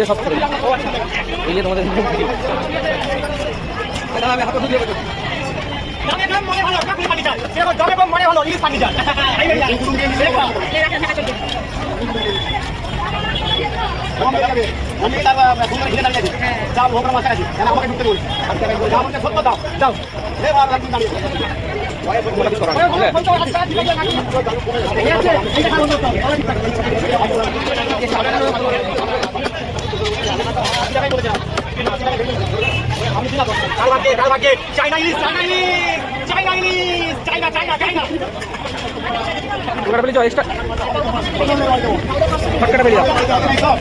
সব করে তোমাদের মনে হলো ইলিশ পানি যান সত্য দাও যাও চাইনা ইলিশ চাইনা ইলিশ চাইনা ইলিশ চাইনা চাইনা চাইনা বেরিয়ে যাও এক্সট্রা ফটকাটা বেরিয়ে যাও